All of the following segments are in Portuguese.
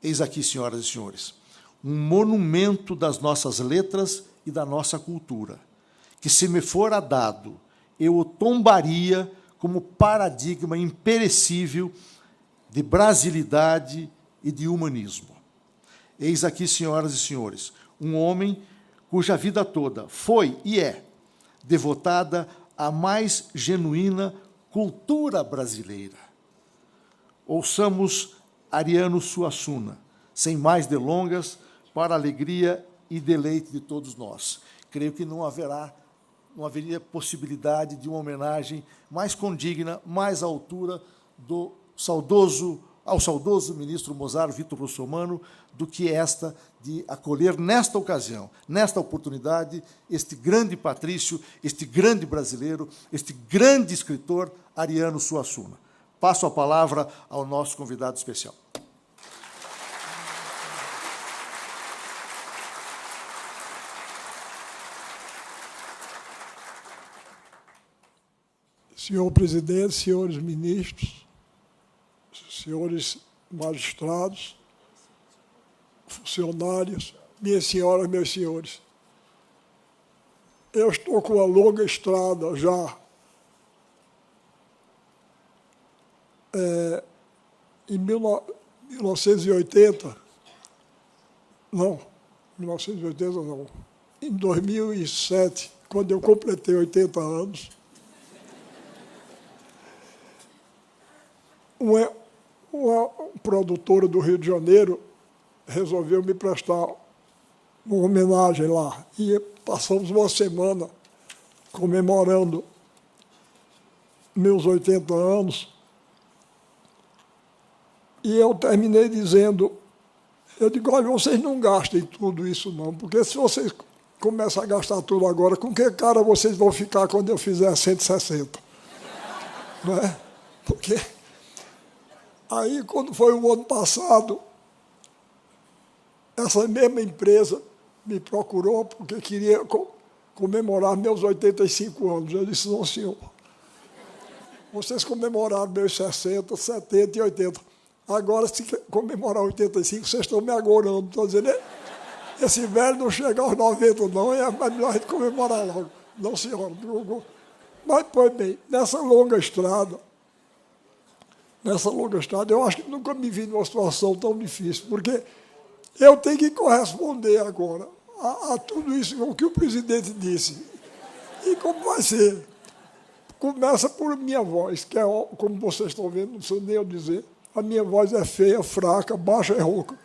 Eis aqui, senhoras e senhores, um monumento das nossas letras e da nossa cultura, que, se me fora dado, eu o tombaria como paradigma imperecível de brasilidade e de humanismo. Eis aqui, senhoras e senhores, um homem cuja vida toda foi e é devotada à mais genuína cultura brasileira. Ouçamos Ariano Suassuna, sem mais delongas, para a alegria e deleite de todos nós. Creio que não haveria possibilidade de uma homenagem mais condigna, mais à altura ao saudoso ministro Mozaro Vitor Russomano, do que esta de acolher, nesta ocasião, nesta oportunidade, este grande patrício, este grande brasileiro, este grande escritor, Ariano Suassuna. Passo a palavra ao nosso convidado especial. Senhor presidente, senhores ministros, senhores magistrados, funcionários, minhas senhoras, meus senhores, eu estou com uma longa estrada já em 1980, não, 1980 não, em 2007, quando eu completei 80 anos, uma produtora do Rio de Janeiro resolveu me prestar uma homenagem lá. E passamos uma semana comemorando meus 80 anos. E eu terminei dizendo, eu digo, olha, vocês não gastem tudo isso não, porque se vocês começam a gastar tudo agora, com que cara vocês vão ficar quando eu fizer 160? Não é? Porque aí, quando foi o ano passado, essa mesma empresa me procurou porque queria comemorar meus 85 anos. Eu disse, não, senhor, vocês comemoraram meus 60, 70 e 80. Agora, se comemorar 85, vocês estão me agorando. Estou dizendo, esse velho não chega aos 90, não, é melhor a gente comemorar logo. Não, senhor. Mas, pois bem, nessa longa estrada, eu acho que nunca me vi numa situação tão difícil, porque eu tenho que corresponder agora a tudo isso o que o presidente disse. E como vai ser? Começa por minha voz, que é, como vocês estão vendo, não sei nem eu dizer, a minha voz é feia, fraca, baixa e rouca.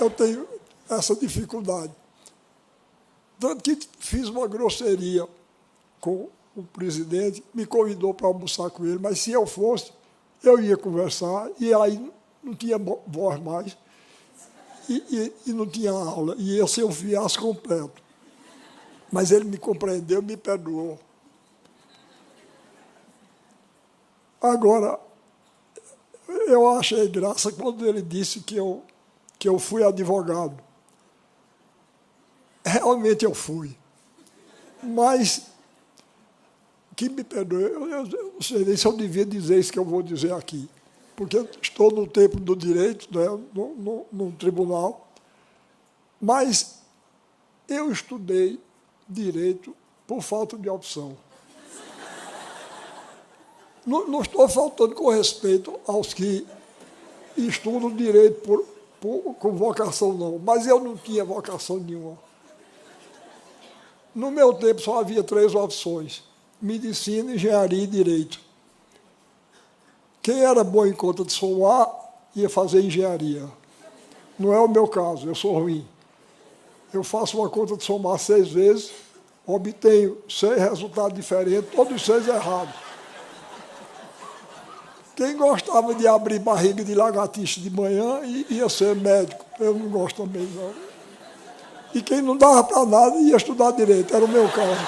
Eu tenho essa dificuldade. Tanto que fiz uma grosseria com o presidente, me convidou para almoçar com ele, mas se eu fosse, eu ia conversar, e aí não tinha voz mais, e não tinha aula, e ia ser um fiasco completo. Mas ele me compreendeu, me perdoou. Agora, eu achei graça quando ele disse que eu fui advogado. Realmente eu fui. Mas, que me perdoe, eu não sei nem se eu devia dizer isso que eu vou dizer aqui, porque estou no tempo do direito, né, no tribunal, mas eu estudei direito por falta de opção. Não estou faltando com respeito aos que estudam direito com vocação, não, mas eu não tinha vocação nenhuma. No meu tempo só havia 3 opções: medicina, engenharia e direito. Quem era bom em conta de somar ia fazer engenharia. Não é o meu caso, eu sou ruim. Eu faço uma conta de somar 6 vezes, obtenho 6 resultados diferentes, todos 6 errados. Quem gostava de abrir barriga de lagartixa de manhã ia ser médico. Eu não gosto também, não. E quem não dava para nada ia estudar direito, era o meu caso.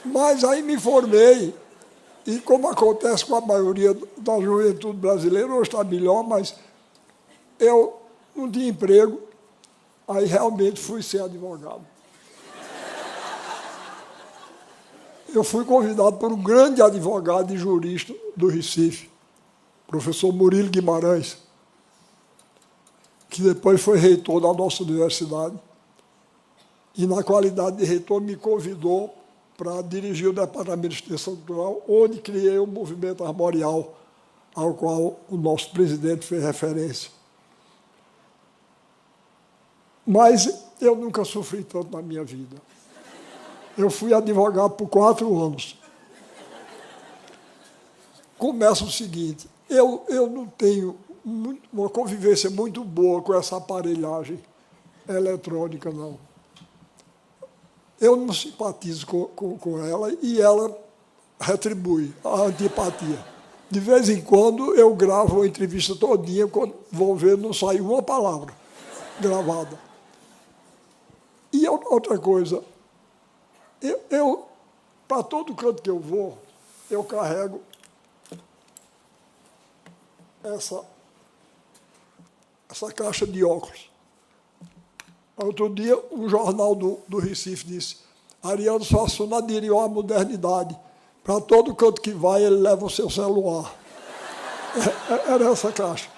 Mas aí me formei, e como acontece com a maioria da juventude brasileira, hoje está melhor, mas eu não tinha emprego, aí realmente fui ser advogado. eu fui convidado por um grande advogado e jurista do Recife, professor Murilo Guimarães, que depois foi reitor da nossa universidade, e, na qualidade de reitor, me convidou para dirigir o Departamento de Extensão Cultural, onde criei o movimento armorial, ao qual o nosso presidente fez referência. Mas eu nunca sofri tanto na minha vida. Eu fui advogado por 4 anos. Começa o seguinte, eu não tenho uma convivência muito boa com essa aparelhagem eletrônica, não. Eu não simpatizo com ela e ela retribui a antipatia. De vez em quando, eu gravo a entrevista todinha, quando vou ver, não sai uma palavra gravada. E outra coisa, eu para todo canto que eu vou, eu carrego essa caixa de óculos. Outro dia, um jornal do Recife disse: Ariano Suassuna aderiu à modernidade. Para todo canto que vai, ele leva o seu celular. Era essa caixa.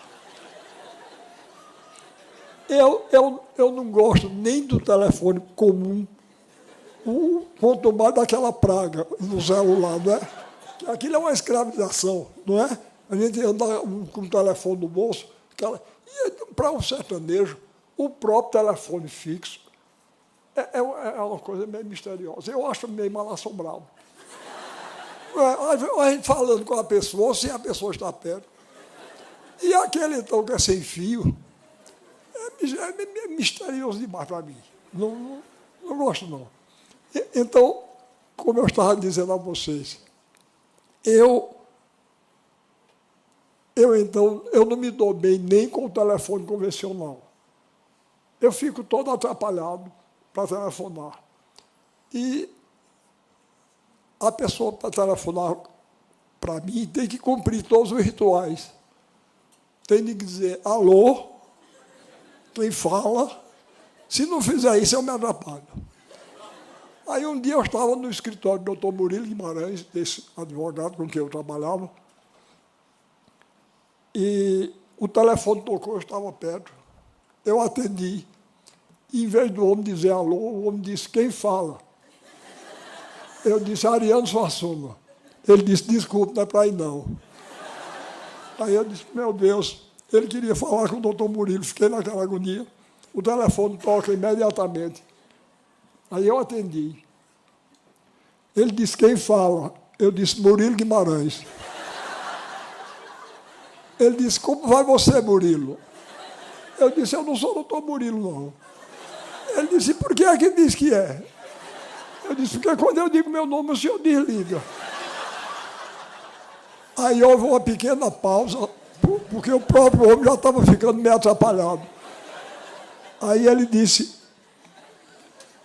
Eu não gosto nem do telefone comum, quanto mais daquela praga no celular, não é? Aquilo é uma escravização, não é? A gente anda com o telefone no bolso. E para um sertanejo, o próprio telefone fixo é uma coisa meio misteriosa. Eu acho meio mal-assombrado. A gente falando com a pessoa, se a pessoa está perto. E aquele, então, que é sem fio, é misterioso demais para mim. Não gosto, não. Então, como eu estava dizendo a vocês, eu não me dou bem nem com o telefone convencional. Eu fico todo atrapalhado para telefonar. E a pessoa, para telefonar para mim, tem que cumprir todos os rituais. Tem que dizer alô, quem fala. Se não fizer isso, eu me atrapalho. Aí um dia eu estava no escritório do doutor Murilo Guimarães, desse advogado com quem eu trabalhava, e o telefone tocou, eu estava perto. Eu atendi. E, em vez do homem dizer alô, o homem disse: quem fala? Eu disse: Ariano Suassuna. Ele disse: desculpe, não é para ir, não. Aí eu disse: meu Deus, ele queria falar com o doutor Murilo. Fiquei naquela agonia. O telefone toca imediatamente. Aí eu atendi. Ele disse: quem fala? Eu disse: Murilo Guimarães. Ele disse: como vai você, Murilo? Eu disse: eu não sou doutor Murilo, não. Ele disse: por que é que diz que é? Eu disse: porque quando eu digo meu nome, o senhor desliga. Aí houve uma pequena pausa, porque o próprio homem já estava ficando meio atrapalhado. Aí ele disse: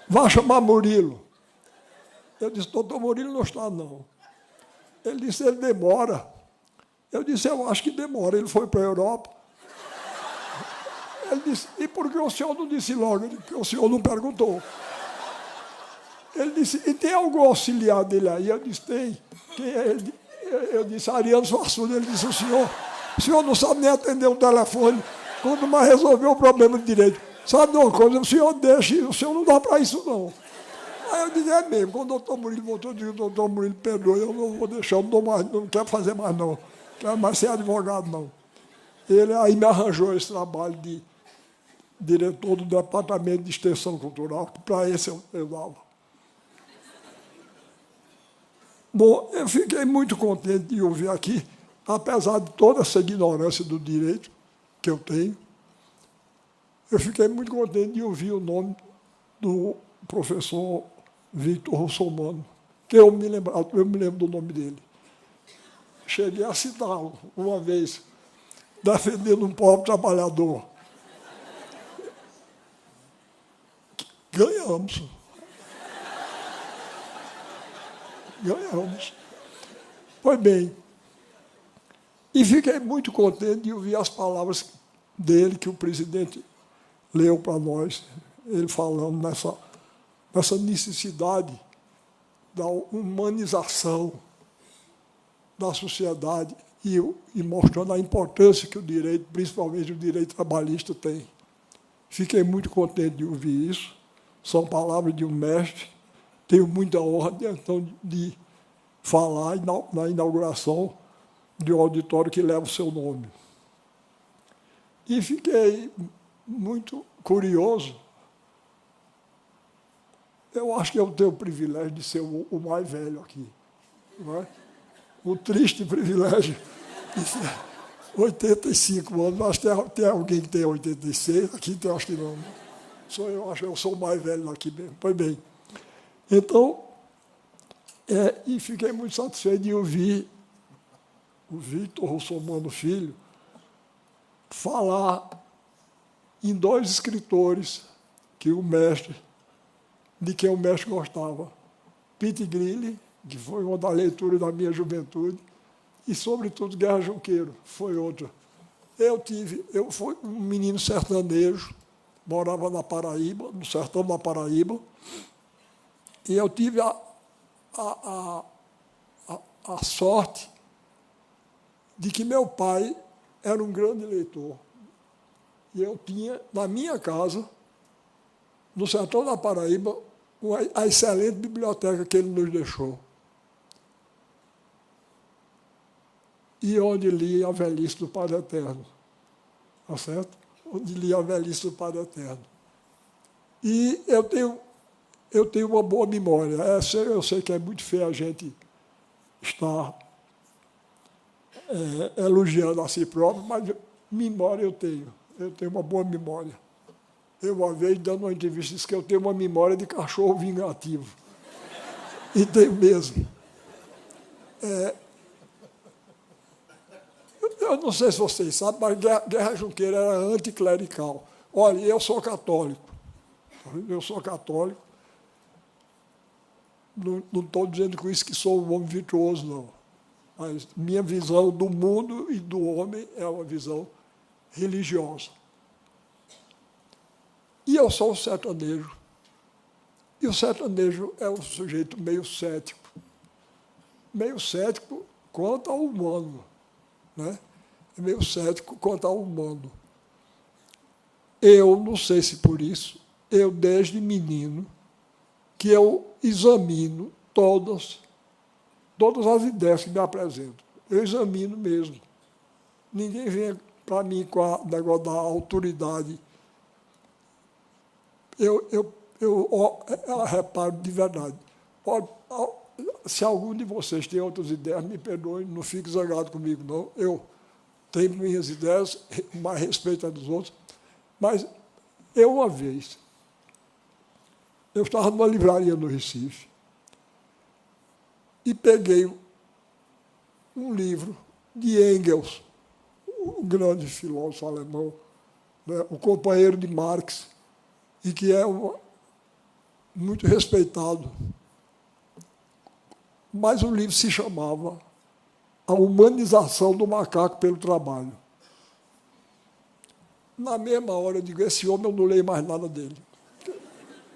vá chamar Murilo. Eu disse: doutor Murilo não está, não. Ele disse: ele demora. Eu disse: eu acho que demora. Ele foi para a Europa. Ele disse: e por que o senhor não disse logo? Porque o senhor não perguntou. Ele disse: e tem algum auxiliar dele aí? Eu disse: tem. Quem é ele? Eu disse: Ariano Suassuna. Ele disse: o senhor não sabe nem atender o telefone, quanto mais resolver o problema de direito. Sabe de uma coisa? O senhor deixa, o senhor não dá para isso, não. Aí eu disse: é mesmo. Quando o doutor Murilo voltou, eu disse: doutor Murilo, perdoe, eu não vou deixar, eu não quero fazer mais, não. Não quero mais ser advogado, não. Ele aí me arranjou esse trabalho de diretor do Departamento de Extensão Cultural, que para esse eu dava. Bom, eu fiquei muito contente de ouvir aqui, apesar de toda essa ignorância do direito que eu tenho, eu fiquei muito contente de ouvir o nome do professor Victor Russomano, que eu me lembro do nome dele. Cheguei a citá-lo uma vez, defendendo um pobre trabalhador. Ganhamos. Ganhamos. Pois bem, e fiquei muito contente de ouvir as palavras dele, que o presidente leu para nós, ele falando nessa necessidade da humanização da sociedade e mostrando a importância que o direito, principalmente o direito trabalhista, tem. Fiquei muito contente de ouvir isso. São palavras de um mestre. Tenho muita honra, então, de falar na inauguração de um auditório que leva o seu nome. E fiquei muito curioso. Eu acho que eu tenho o privilégio de ser o mais velho aqui. Não é? O triste privilégio de ser 85 anos. Acho que tem alguém que tem 86, aqui tem, acho que não. Eu acho que eu sou o mais velho aqui mesmo. Pois bem. Então, e fiquei muito satisfeito de ouvir o Victor Russomano Filho falar em dois escritores de quem o mestre gostava. Pete Grilli, que foi uma das leituras da minha juventude, e, sobretudo, Guerra Junqueiro, foi outra. Eu fui um menino sertanejo, morava na Paraíba, no sertão da Paraíba, e eu tive a sorte de que meu pai era um grande leitor. E eu tinha, na minha casa, no sertão da Paraíba, a excelente biblioteca que ele nos deixou. E onde li A Velhice do Padre Eterno. Tá certo? Onde li A Velhice do Padre Eterno. E eu tenho uma boa memória. Eu sei que é muito feio a gente estar elogiando a si próprio, mas memória eu tenho. Eu tenho uma boa memória. Eu, uma vez, dando uma entrevista, disse que eu tenho uma memória de cachorro vingativo. E tenho mesmo. Eu não sei se vocês sabem, mas Guerra Junqueira era anticlerical. Olha, eu sou católico. Eu sou católico. Não estou dizendo com isso que sou um homem virtuoso, não. Mas minha visão do mundo e do homem é uma visão religiosa. E eu sou um sertanejo. E o sertanejo é um sujeito meio cético. Meio cético quanto ao humano. Né? Meio cético quanto ao humano. Eu, não sei se por isso, eu desde menino, que eu examino todas as ideias que me apresentam. Eu examino mesmo. Ninguém vem para mim com o negócio da autoridade. Eu reparo de verdade. Se algum de vocês tem outras ideias, me perdoem, não fique zangado comigo, não. Eu tenho minhas ideias, mais respeito a dos outros. Mas uma vez, eu estava numa livraria no Recife e peguei um livro de Engels, um grande filósofo alemão, né, o companheiro de Marx, e que é muito respeitado. Mas o livro se chamava A Humanização do Macaco pelo Trabalho. Na mesma hora, eu digo, esse homem eu não leio mais nada dele.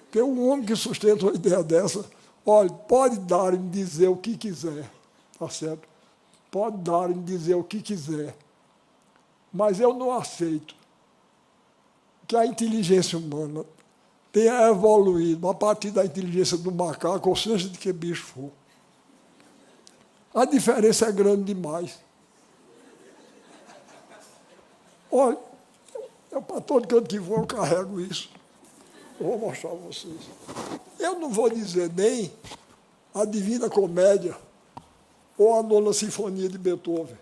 Porque um homem que sustenta uma ideia dessa, olha, pode dar e dizer o que quiser, tá certo? Pode dar e dizer o que quiser. Mas eu não aceito que a inteligência humana tenha evoluído a partir da inteligência do macaco, ou seja, de que bicho for. A diferença é grande demais. Olha, para todo canto que vou, eu carrego isso. Eu vou mostrar a vocês. Eu não vou dizer nem a Divina Comédia ou a Nona Sinfonia de Beethoven,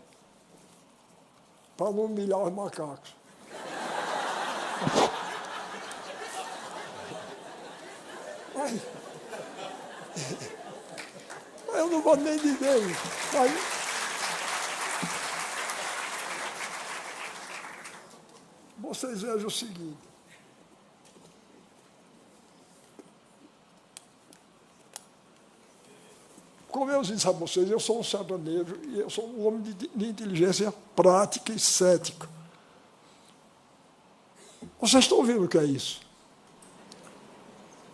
para não humilhar os macacos. Mas eu não vou nem dizer isso. Mas vocês vejam o seguinte. Como eu disse a vocês, eu sou um sertanejo e eu sou um homem de inteligência prática e cética. Vocês estão vendo o que é isso?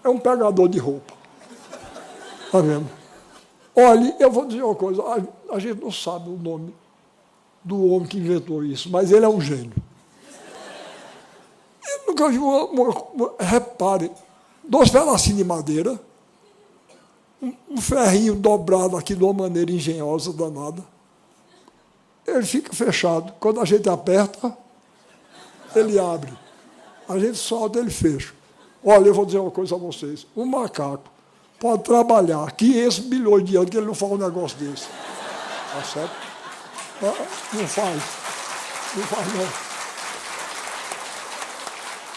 É um pegador de roupa. Está vendo? Olha, eu vou dizer uma coisa, a gente não sabe o nome do homem que inventou isso, mas ele é um gênio. Eu nunca vi repare, 2 pedacinhos de madeira, um ferrinho dobrado aqui de uma maneira engenhosa, danada. Ele fica fechado. Quando a gente aperta, ele abre. A gente solta, ele fecha. Olha, eu vou dizer uma coisa a vocês. Um macaco pode trabalhar 500 bilhões de anos que ele não faz um negócio desse. Tá certo? Não faz. Não faz, não.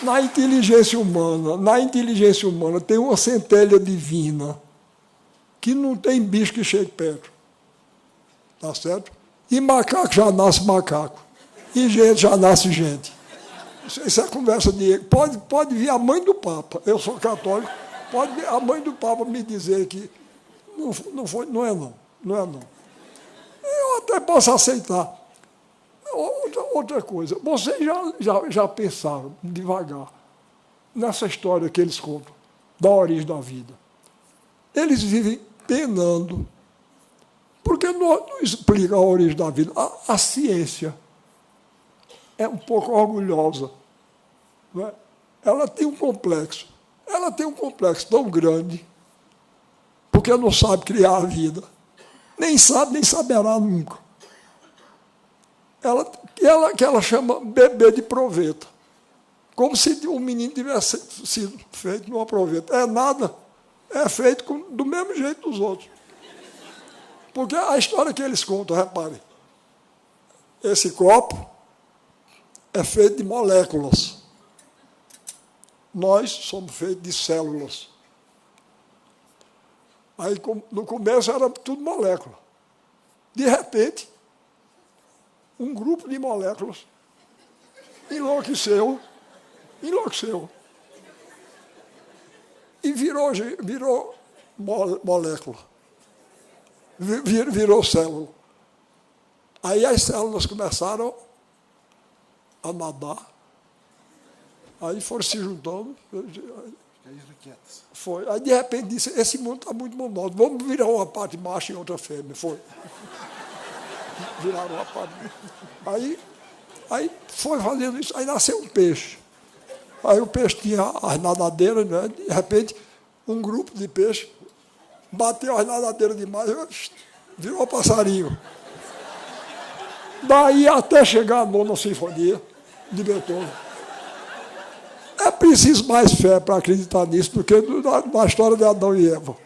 Na inteligência humana tem uma centelha divina que não tem bicho que chegue perto. Tá certo? E macaco já nasce macaco. E gente já nasce gente. Isso é conversa de... Pode vir a mãe do Papa. Eu sou católico. Pode vir a mãe do Papa me dizer que não é não. Eu até posso aceitar. Outra coisa. Vocês já pensaram, devagar, nessa história que eles contam, da origem da vida. Eles vivem penando, porque não explica a origem da vida. A ciência é um pouco orgulhosa. Não é? Ela tem um complexo tão grande, porque não sabe criar a vida. Nem sabe, nem saberá nunca. Que ela chama bebê de proveta. Como se um menino tivesse sido feito numa proveta. É nada. É feito do mesmo jeito dos outros. Porque a história que eles contam, reparem, esse copo é feito de moléculas. Nós somos feitos de células. Aí, no começo, era tudo molécula. De repente, um grupo de moléculas enlouqueceu, e virou molécula, virou célula. Aí as células começaram a nadar, aí foram se juntando. Foi. Aí, de repente, disse, esse mundo está muito monótono, vamos virar uma parte macho e outra fêmea. Foi. Viraram uma parte. Aí foi fazendo isso, aí nasceu um peixe. Aí o peixe tinha as nadadeiras, né? De repente, um grupo de peixes bateu as nadadeiras demais, virou passarinho. Daí até chegar a 9ª Sinfonia de Beethoven. É preciso mais fé para acreditar nisso do que na história de Adão e Eva.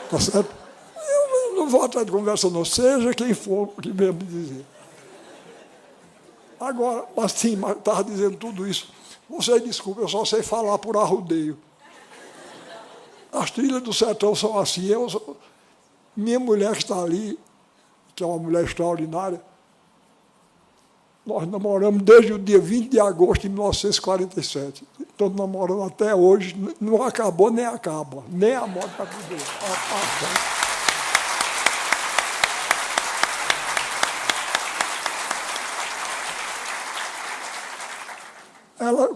Tá certo? Eu não vou atrás de conversa, não. Seja quem for que venha me dizer. Agora, mas sim, estava dizendo tudo isso. Vocês desculpem, eu só sei falar por arrudeio. As trilhas do sertão são assim. Minha mulher que está ali, que é uma mulher extraordinária, nós namoramos desde o dia 20 de agosto de 1947. Estamos namorando até hoje, não acabou nem acaba. Nem a morte vai poder.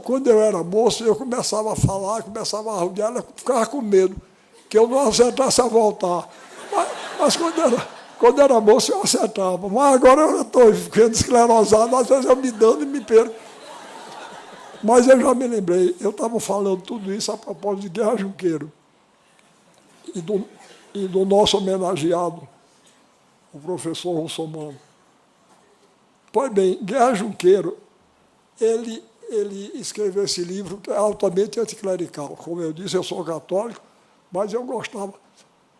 Quando eu era moço, eu começava a falar, começava a arrudear, ela ficava com medo, que eu não acertasse a voltar. Mas quando era moço, eu acertava. Mas agora eu estou ficando esclerosado, às vezes eu me dando e me perco. Mas eu já me lembrei, eu estava falando tudo isso a propósito de Guerra Junqueiro e do nosso homenageado, o professor Russomano. Pois bem, Guerra Junqueiro, ele escreveu esse livro que é altamente anticlerical. Como eu disse, eu sou católico, mas eu gostava.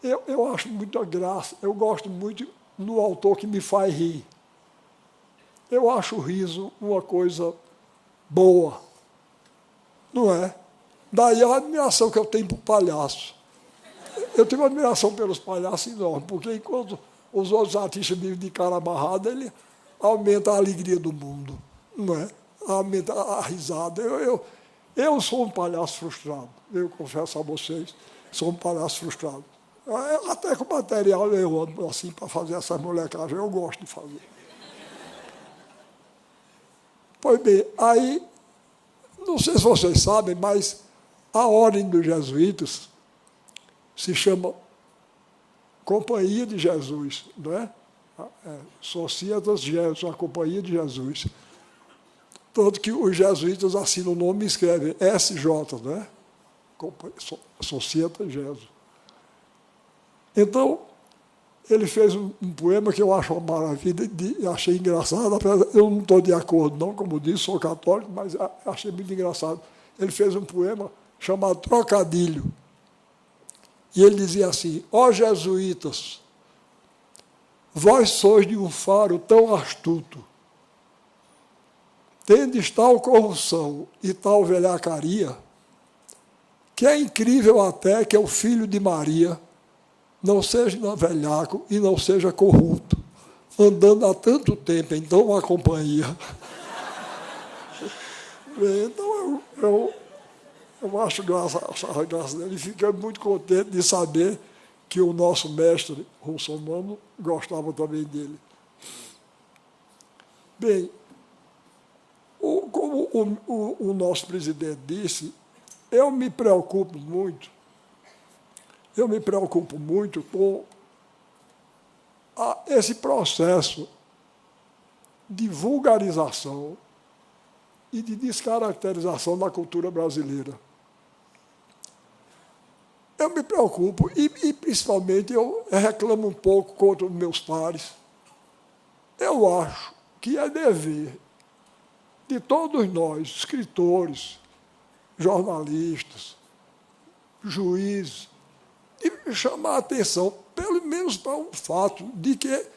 Eu acho muita graça, eu gosto muito do autor que me faz rir. Eu acho o riso uma coisa boa, não é? Daí a admiração que eu tenho para o palhaço. Eu tenho uma admiração pelos palhaços enorme, porque enquanto os outros artistas vivem de cara amarrada, ele aumenta a alegria do mundo, não é? Aumenta a risada. Eu sou um palhaço frustrado, eu confesso a vocês, sou um palhaço frustrado. Até com material eu ando assim para fazer essa molecagem, eu gosto de fazer. Pois bem, aí, não sei se vocês sabem, mas a ordem dos jesuítas se chama Companhia de Jesus, não é? Societas Jesus, a Companhia de Jesus. Tanto que os jesuítas assinam o nome e escrevem SJ, não é? Societas Jesus. Então, ele fez um poema que eu acho uma maravilha, achei engraçado, eu não estou de acordo, não, como disse, sou católico, mas achei muito engraçado. Ele fez um poema chamado Trocadilho. E ele dizia assim: ó jesuítas, vós sois de um faro tão astuto, tendes tal corrupção e tal velhacaria, que é incrível até que o filho de Maria não seja velhaco e não seja corrupto, andando há tanto tempo em tão uma companhia. Então, eu acho graça dele, e fiquei muito contente de saber que o nosso mestre russomano gostava também dele. Bem, como o nosso presidente disse, eu me preocupo muito com esse processo de vulgarização e de descaracterização da cultura brasileira. Eu me preocupo e principalmente, eu reclamo um pouco contra os meus pares. Eu acho que é dever de todos nós, escritores, jornalistas, juízes, de chamar a atenção, pelo menos para o fato de que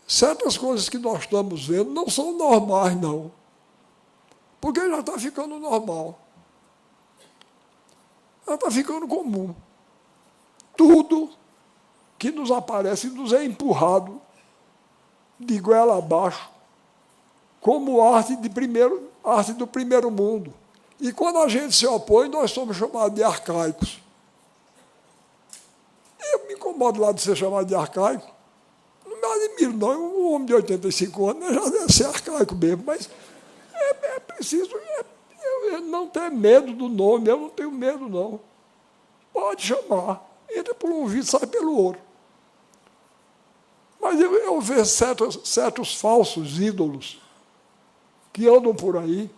certas coisas que nós estamos vendo não são normais, não. Porque já está ficando normal. Já está ficando comum. Tudo que nos aparece nos é empurrado de goela abaixo, como arte do primeiro mundo. E quando a gente se opõe, nós somos chamados de arcaicos. Eu me incomodo lá de ser chamado de arcaico. Não me admiro, não. Um homem de 85 anos já deve ser arcaico mesmo, mas é preciso eu não ter medo do nome, eu não tenho medo, não. Pode chamar. Entra por um ouvido, sai pelo outro. Mas eu vejo certos falsos ídolos que andam por aí.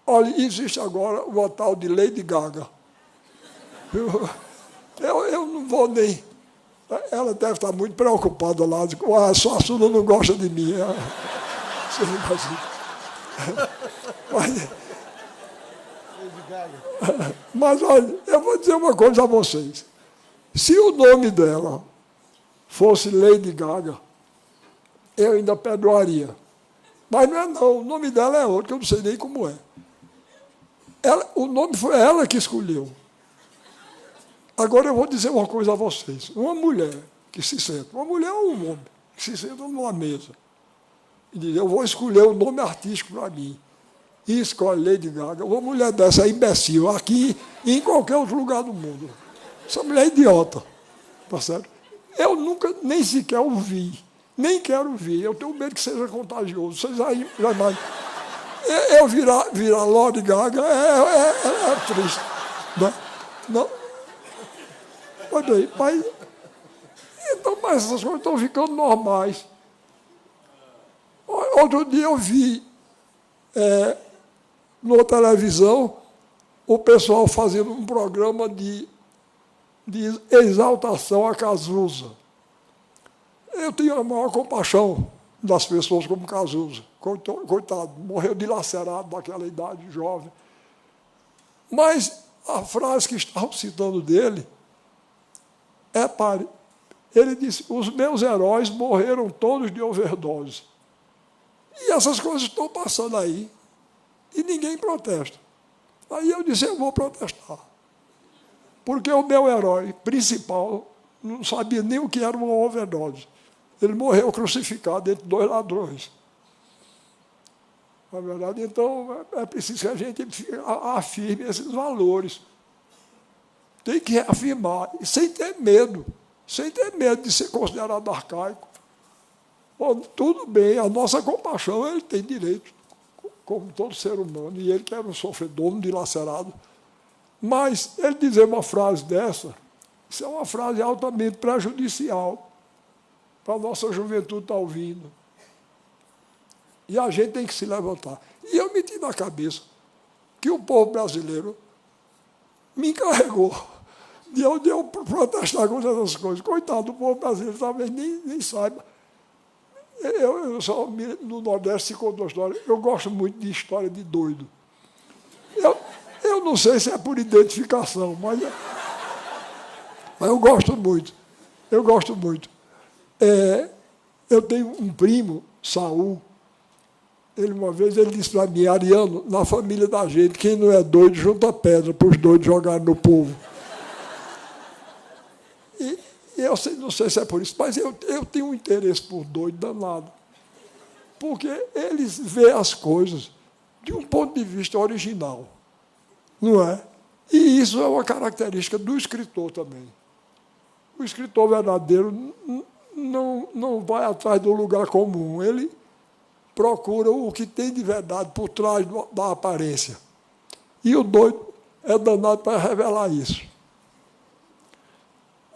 Olha, existe agora uma tal de Lady Gaga. Eu não vou nem... Ela deve estar muito preocupada lá. A Suassuna não gosta de mim. Você não imagina. Mas, olha, eu vou dizer uma coisa a vocês. Se o nome dela fosse Lady Gaga, eu ainda perdoaria. Mas não é não, o nome dela é outro, que eu não sei nem como é. O nome foi ela que escolheu. Agora eu vou dizer uma coisa a vocês. Uma mulher que se senta, uma mulher ou um homem, que se senta numa mesa e diz: eu vou escolher o nome artístico para mim. E escolhe Lady Gaga. Uma mulher dessa é imbecil, aqui e em qualquer outro lugar do mundo. Essa mulher é idiota. Tá certo? Eu nunca, nem sequer ouvi, nem quero ouvir. Eu tenho medo que seja contagioso. Vocês aí já imaginam. Eu virar Lady Gaga é triste. Não? Olha aí, mas essas coisas estão ficando normais. Outro dia eu vi na televisão o pessoal fazendo um programa de exaltação a Cazuza. Eu tenho a maior compaixão das pessoas como Cazuza. Coitado, morreu dilacerado naquela idade jovem. Mas a frase que estavam citando dele ele disse: os meus heróis morreram todos de overdose. E essas coisas estão passando aí. E ninguém protesta. Aí eu disse: eu vou protestar. Porque o meu herói principal não sabia nem o que era uma overdose. Ele morreu crucificado entre dois ladrões. Na verdade, então, é preciso que a gente afirme esses valores. Tem que reafirmar, sem ter medo de ser considerado arcaico. Bom, tudo bem, a nossa compaixão, ele tem direito, como todo ser humano, e ele que era um sofredor, um dilacerado. Mas ele dizer uma frase dessa, Isso é uma frase altamente prejudicial para a nossa juventude estar ouvindo. E a gente tem que se levantar. E eu meti na cabeça que o povo brasileiro me encarregou de eu protestar contra essas coisas. Coitado do povo brasileiro, talvez nem saiba. Eu só, no Nordeste se conta uma história. Eu gosto muito de história de doido. Eu não sei se é por identificação, mas eu gosto muito. Eu gosto muito. Eu tenho um primo, Saul. Uma vez ele disse para mim: Ariano, na família da gente, quem não é doido, junta pedra para os doidos jogarem no povo. E eu não sei se é por isso, mas eu tenho um interesse por doido danado. Porque eles veem as coisas de um ponto de vista original. Não é? E isso é uma característica do escritor também. O escritor verdadeiro não vai atrás do lugar comum. Ele procura o que tem de verdade por trás da aparência. E o doido é danado para revelar isso.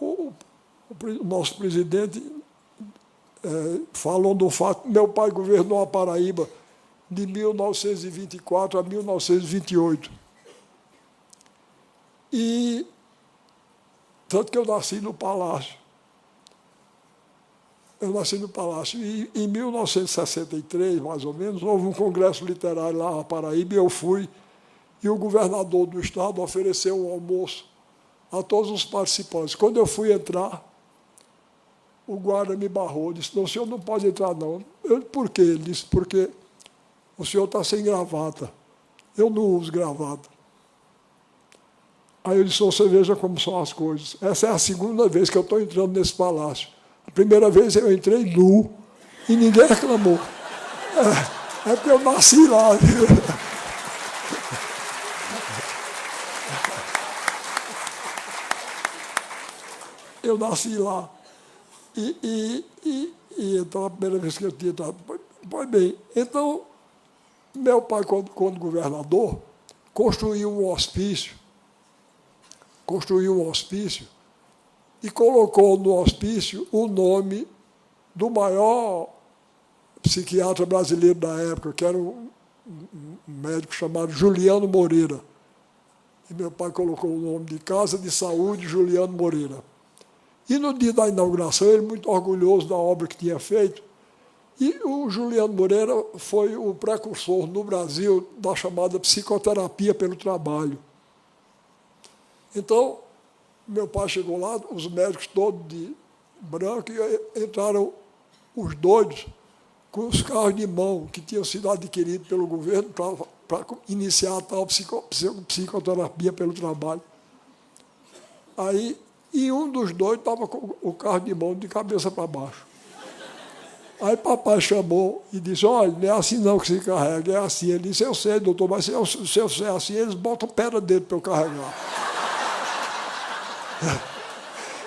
O nosso presidente falou do fato que meu pai governou a Paraíba de 1924 a 1928. E tanto que eu nasci no Palácio. Eu nasci no Palácio. E em 1963, mais ou menos, houve um congresso literário lá na Paraíba, e eu fui, e o governador do estado ofereceu um almoço a todos os participantes. Quando eu fui entrar, o guarda me barrou, disse: não, o senhor não pode entrar, não. Eu, por quê? Ele disse: porque o senhor está sem gravata. Eu não uso gravata. Aí eu disse: você veja como são as coisas. Essa é a segunda vez que eu estou entrando nesse palácio. A primeira vez eu entrei nu e ninguém reclamou. É porque eu nasci lá. Eu nasci lá. E então, a primeira vez que eu tinha entrado. Pois bem, então, meu pai, quando governador, construiu um hospício e colocou no hospício o nome do maior psiquiatra brasileiro da época, que era um médico chamado Juliano Moreira. E meu pai colocou o nome de Casa de Saúde Juliano Moreira. E no dia da inauguração, ele muito orgulhoso da obra que tinha feito, e o Juliano Moreira foi o precursor no Brasil da chamada psicoterapia pelo trabalho. Então, meu pai chegou lá, os médicos todos de branco, e entraram os doidos com os carros de mão que tinham sido adquiridos pelo governo para iniciar a tal psicoterapia pelo trabalho. Aí, e um dos doidos estava com o carro de mão de cabeça para baixo. Aí papai chamou e disse: olha, não é assim não que se carrega, é assim. Ele disse: eu sei, doutor, mas se eu é assim, eles botam pedra dentro para eu carregar.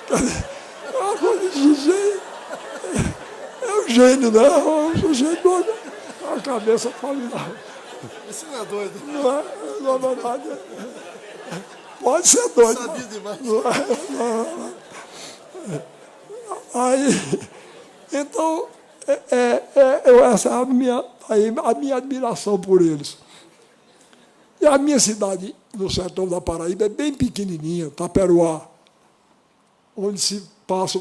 É uma coisa de gênio. É um gênio, né? O sujeito doido. A cabeça falida. Esse não é doido. Não é verdade. Pode ser doido. Sabia demais. Aí, então, essa é a minha admiração por eles. E a minha cidade, no sertão da Paraíba, é bem pequenininha, Taperoá, onde se passa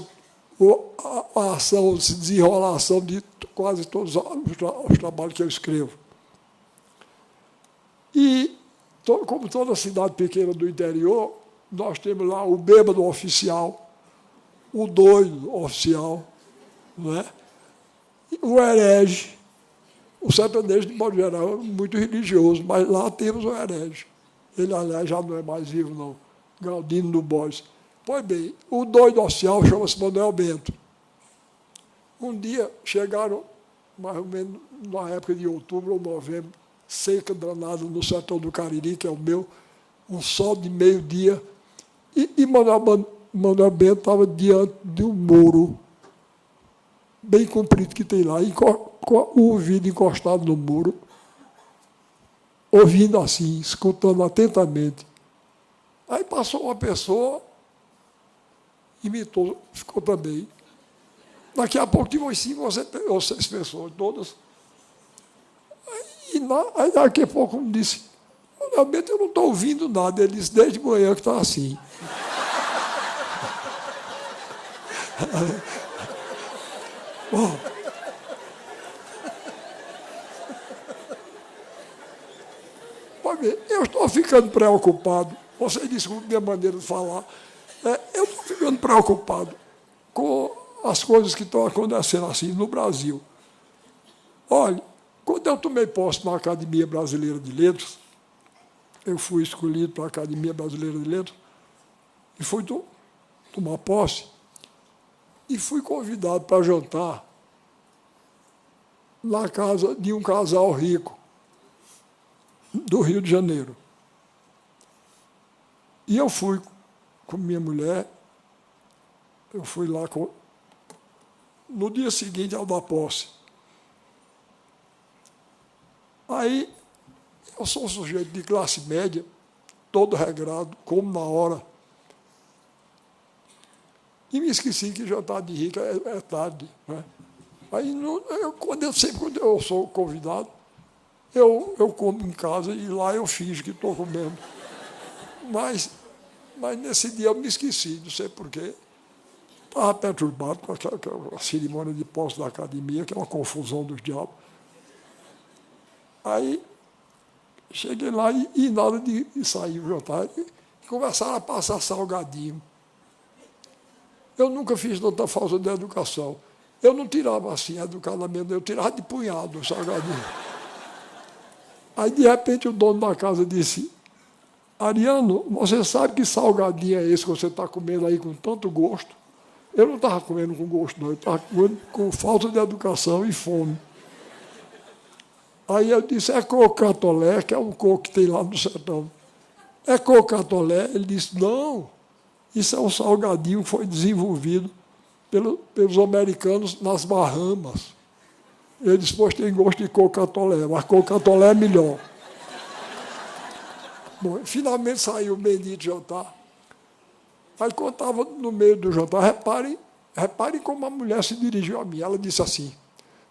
a ação, se desenrola a ação de quase todos os trabalhos que eu escrevo. E, como toda cidade pequena do interior, nós temos lá o bêbado oficial, o doido oficial, não é? O herege. O sertanejo, de modo geral, é muito religioso, mas lá temos o herege. Ele, aliás, já não é mais vivo, não. Galdino do Bois. Pois bem, o doido oficial chama-se Manuel Bento. Um dia chegaram, mais ou menos na época de outubro ou novembro, seca danada no sertão do Cariri, que é o meu, um sol de meio-dia, e Manuel Bento estava diante de um muro bem comprido que tem lá, e com o ouvido encostado no muro, ouvindo assim, escutando atentamente. Aí passou uma pessoa imitou, ficou também. Daqui a pouco tinha umas 5 ou 6 pessoas, todas. Aí daqui a pouco um disse, realmente eu não estou ouvindo nada. Ele disse, desde manhã que está assim. Bom, pode ver, eu estou ficando preocupado. Você desculpe minha maneira de falar. Eu estou ficando preocupado com as coisas que estão acontecendo assim no Brasil. Olha, quando eu tomei posse na Academia Brasileira de Letras, eu fui escolhido para a Academia Brasileira de Letras e fui tomar posse e fui convidado para jantar na casa de um casal rico do Rio de Janeiro. E eu fui com minha mulher, eu fui lá no dia seguinte ao da posse. Aí, eu sou um sujeito de classe média, todo regrado, como na hora. E me esqueci que jantar de rico é tarde. Né? Aí, sempre quando eu sou convidado, eu como em casa e lá eu finjo que estou comendo. Mas nesse dia eu me esqueci, não sei porquê. Estava perturbado com a cerimônia de posse da academia, que é uma confusão dos diabos. Aí, cheguei lá e nada de sair o jantar. E começaram a passar salgadinho. Eu nunca fiz tanta falta de educação. Eu não tirava assim, educadamente, eu tirava de punhado o salgadinho. Aí, de repente, o dono da casa disse, Ariano, você sabe que salgadinho é esse que você está comendo aí com tanto gosto? Eu não estava comendo com gosto, não. Eu estava comendo com falta de educação e fome. Aí eu disse, é cocatolé, que é um coco que tem lá no sertão. É cocatolé? Ele disse, não, isso é um salgadinho que foi desenvolvido pelos americanos nas Bahamas. Ele disse, pois tem gosto de cocatolé, mas cocatolé é melhor. Bom, finalmente saiu o bendito jantar. Aí, quando estava no meio do jantar, reparem como a mulher se dirigiu a mim. Ela disse assim,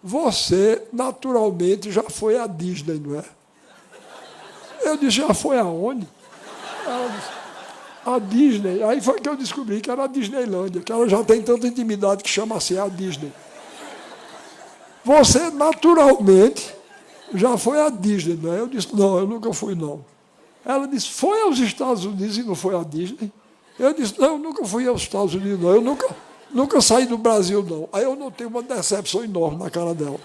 você, naturalmente, já foi à Disney, não é? Eu disse, já foi aonde? Ela disse, a Disney. Aí foi que eu descobri que era a Disneylândia, que ela já tem tanta intimidade que chama assim a Disney. Você, naturalmente, já foi à Disney, não é? Eu disse, não, eu nunca fui, não. Ela disse, foi aos Estados Unidos e não foi à Disney? Eu disse, não, eu nunca fui aos Estados Unidos, não. Eu nunca saí do Brasil, não. Aí eu notei uma decepção enorme na cara dela.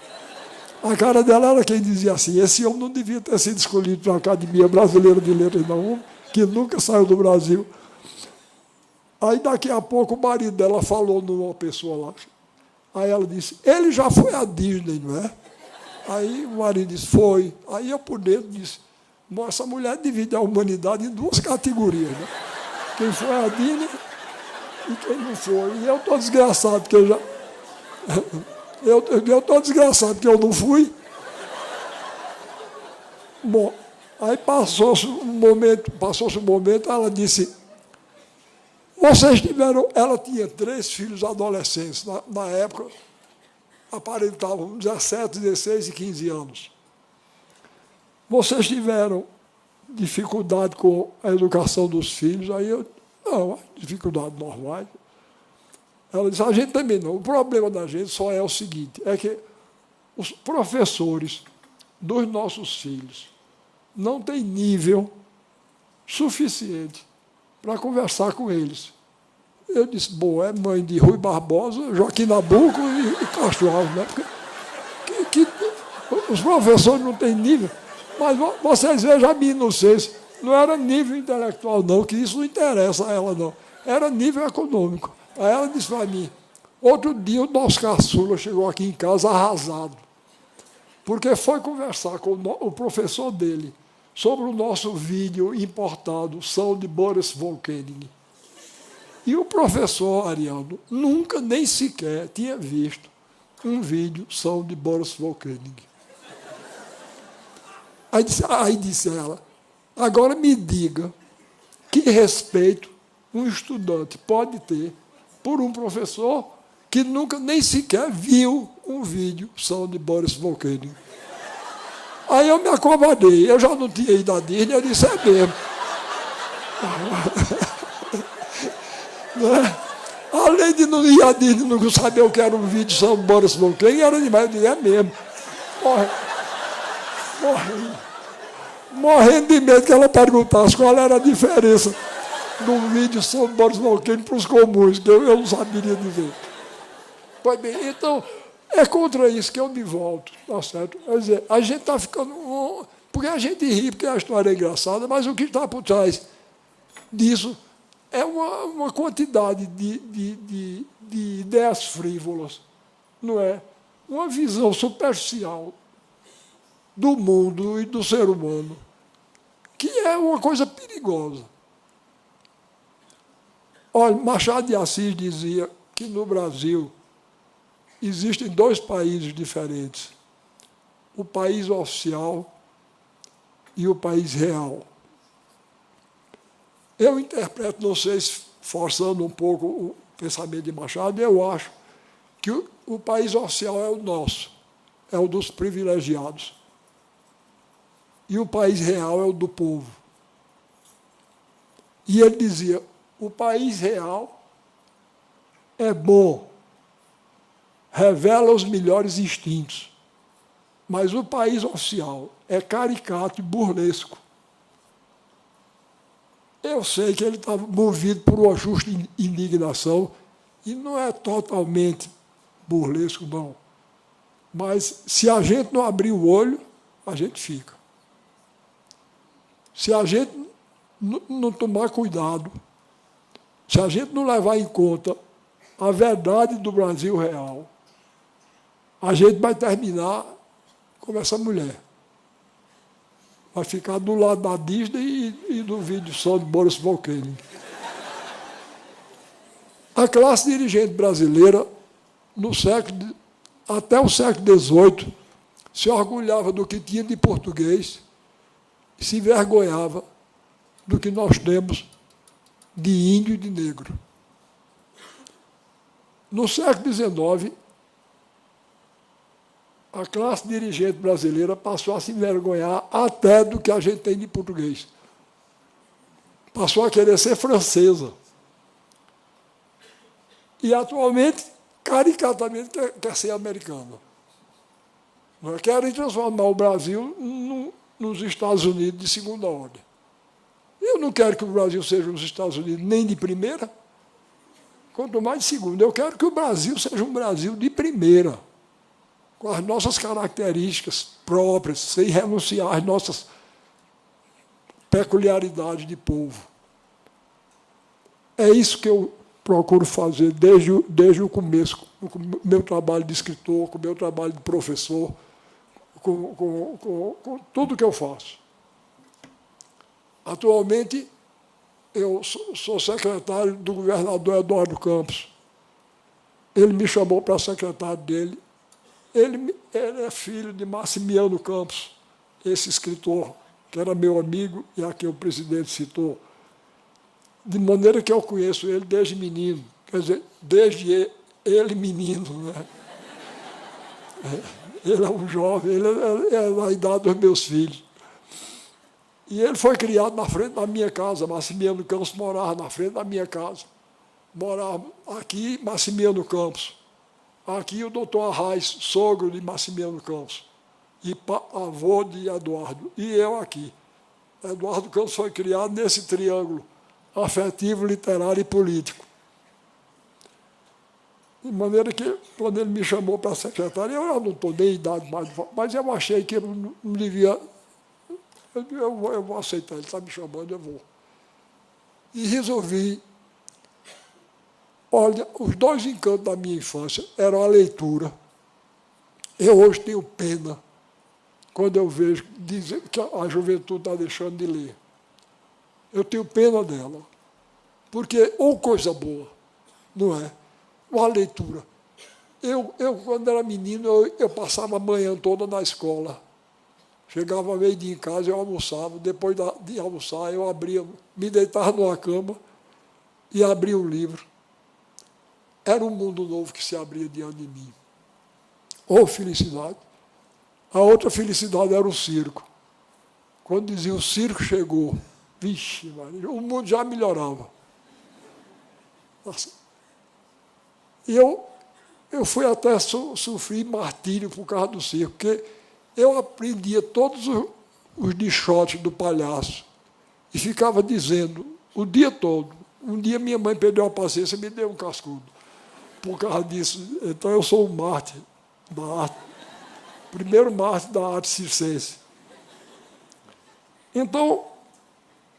A cara dela era quem dizia assim, esse homem não devia ter sido escolhido para a Academia Brasileira de Letras, não, que nunca saiu do Brasil. Aí, daqui a pouco, o marido dela falou numa pessoa lá. Aí ela disse, ele já foi à Disney, não é? Aí o marido disse, foi. Aí eu, por dentro, disse, essa mulher divide a humanidade em 2 categorias, né? Quem foi à Disney e quem não foi. E eu estou desgraçado, porque eu já... Eu estou desgraçado, porque eu não fui. Bom, aí passou-se um momento, ela disse, vocês tiveram... Ela tinha 3 filhos adolescentes. Na época, aparentavam 17, 16 e 15 anos. Vocês tiveram dificuldade com a educação dos filhos? Aí eu, não, dificuldade normal. Ela disse, a gente também não. O problema da gente só é o seguinte, é que os professores dos nossos filhos não têm nível suficiente para conversar com eles. Eu disse, bom, é mãe de Rui Barbosa, Joaquim Nabuco e Castro Alves, né? Porque os professores não têm nível. Mas vocês vejam a minha inocência. Não era nível intelectual, não, que isso não interessa a ela, não. Era nível econômico. Aí ela disse para mim, outro dia o nosso caçula chegou aqui em casa arrasado, porque foi conversar com o professor dele sobre o nosso vídeo importado, São de Boris Volkening. E o professor Ariano nunca, nem sequer, tinha visto um vídeo São de Boris Volkening. Aí disse ela, agora me diga que respeito um estudante pode ter por um professor que nunca nem sequer viu um vídeo só de Boris Volkönig. Aí eu me acovardei, eu já não tinha ido à Disney, eu disse, é mesmo. Além de não ir à Disney, não saber o que era um vídeo só de Boris Volkönig, era demais, eu disse, é mesmo. Morrendo de medo que ela perguntasse qual era a diferença de um vídeo sobre Boris Volkönig para os comuns, que eu não saberia dizer. Pois bem, então, é contra isso que eu me volto, tá certo? Quer dizer, a gente está ficando... Porque a gente ri, porque a história é engraçada, mas o que está por trás disso é uma quantidade de ideias frívolas, não é? Uma visão superficial do mundo e do ser humano, que é uma coisa perigosa. Olha, Machado de Assis dizia que no Brasil existem dois países diferentes, o país oficial e o país real. Eu interpreto, não sei se forçando um pouco o pensamento de Machado, eu acho que o país oficial é o nosso, é o dos privilegiados. E o país real é o do povo. E ele dizia, o país real é bom, revela os melhores instintos, mas o país oficial é caricato e burlesco. Eu sei que ele estava movido por uma justa indignação, e não é totalmente burlesco, não. Mas, se a gente não abrir o olho, a gente fica. Se a gente não tomar cuidado, se a gente não levar em conta a verdade do Brasil real, a gente vai terminar como essa mulher. Vai ficar do lado da Disney e do vídeo só de Boris Volkönig. A classe dirigente brasileira, até o século XVIII, se orgulhava do que tinha de português e se envergonhava do que nós temos de índio e de negro. No século XIX, a classe dirigente brasileira passou a se envergonhar até do que a gente tem de português. Passou a querer ser francesa. E, atualmente, caricatamente, quer ser americana. Querem transformar o Brasil nos Estados Unidos de segunda ordem. Eu não quero que o Brasil seja os Estados Unidos nem de primeira, quanto mais de segunda. Eu quero que o Brasil seja um Brasil de primeira, com as nossas características próprias, sem renunciar às nossas peculiaridades de povo. É isso que eu procuro fazer desde o começo, com o meu trabalho de escritor, com o meu trabalho de professor, com tudo que eu faço. Atualmente, eu sou secretário do governador Eduardo Campos. Ele me chamou para secretário dele. Ele é filho de Maximiano Campos, esse escritor, que era meu amigo e a quem o presidente citou. De maneira que eu conheço ele desde menino, quer dizer, desde ele menino, né? Ele é um jovem, ele é da idade dos meus filhos. E ele foi criado na frente da minha casa. Maximiano Campos morava na frente da minha casa. Morava aqui Maximiano Campos. Aqui o doutor Arraes, sogro de Maximiano Campos. E avô de Eduardo. E eu aqui. Eduardo Campos foi criado nesse triângulo afetivo, literário e político. De maneira que, quando ele me chamou para secretário, eu não estou nem em idade mais, mas eu achei que eu não devia... Eu vou aceitar, ele está me chamando, eu vou. E resolvi... Olha, os dois encantos da minha infância eram a leitura. Eu hoje tenho pena quando eu vejo dizer que a juventude está deixando de ler. Eu tenho pena dela. Porque, ou coisa boa, não é? Uma leitura. Eu quando era menino, eu passava a manhã toda na escola. Chegava meio-dia em casa, eu almoçava. Depois de almoçar, eu abria, me deitava numa cama e abria o livro. era um mundo novo que se abria diante de mim. Ou felicidade. A outra felicidade era o circo. Quando dizia o circo chegou, vixe, Maria, o mundo já melhorava. Nossa. E eu fui até sofrer martírio por causa do circo, porque eu aprendia todos os dichotes do palhaço e ficava dizendo o dia todo. Um dia minha mãe perdeu a paciência e me deu um cascudo. Por causa disso, então eu sou o mártir da arte, primeiro mártir da arte circense. Então,